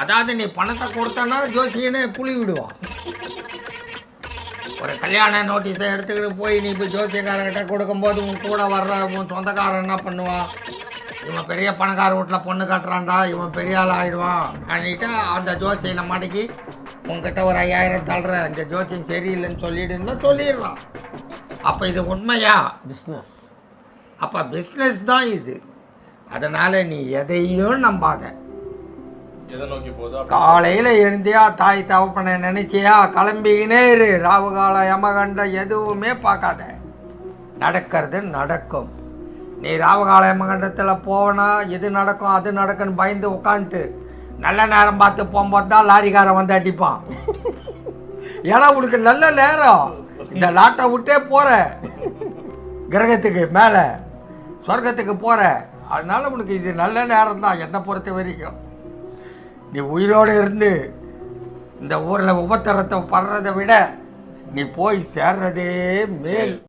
அதாவது நீ பணத்தை கொடுத்தனா ஜோசியனை புளி விடுவான். ஒரு கல்யாண நோட்டீஸை எடுத்துக்கிட்டு போய் நீ இப்போ ஜோசியக்காரங்கிட்ட கொடுக்கும்போது உன் கூட வர்ற உன் சொந்தக்காரன் என்ன பண்ணுவான்? இவன் பெரிய பணக்கார வீட்டில் பொண்ணு கட்டுறான்டா, இவன் பெரிய ஆள் ஆகிடுவான் அப்படின்ட்டு அந்த ஜோசியனை மாட்டிக்கு உங்ககிட்ட ஒரு 5000 தள்ளுறேன், இந்த ஜோசியம் சரியில்லைன்னு சொல்லிடுன்னா சொல்லிடுறான். அப்போ இது உண்மையா? பிஸ்னஸ். அப்போ பிஸ்னஸ் தான் இது. அதனால் நீ எதையும் நம்பாத. காலையில் எழுந்தியா தாய் தகப்பனை நினைச்சியா கிளம்பிக்கினே இரு. ராவுகால யமகண்டம் எதுவுமே பார்க்காத, நடக்கிறது நடக்கும். நீ ராவுகால யமகண்டத்தில் போவனா இது நடக்கும் அது நடக்குன்னு பயந்து உட்காந்துட்டு நல்ல நேரம் பார்த்து போகும்போது தான் லாரிக்காரன் வந்து அடிப்பான். ஏன்னா உனக்கு நல்ல நேரம், இந்த லாட்டை விட்டே போகிற கிரகத்துக்கு மேலே சொர்க்கத்துக்கு போகிற, அதனால உனக்கு இது நல்ல நேரம் தான். என்னை பொறுத்த வரைக்கும் நீ உயிரோடு இருந்து இந்த ஊரில் உபத்திரத்தை படுறதை விட நீ போய் சேர்றதே மேல்.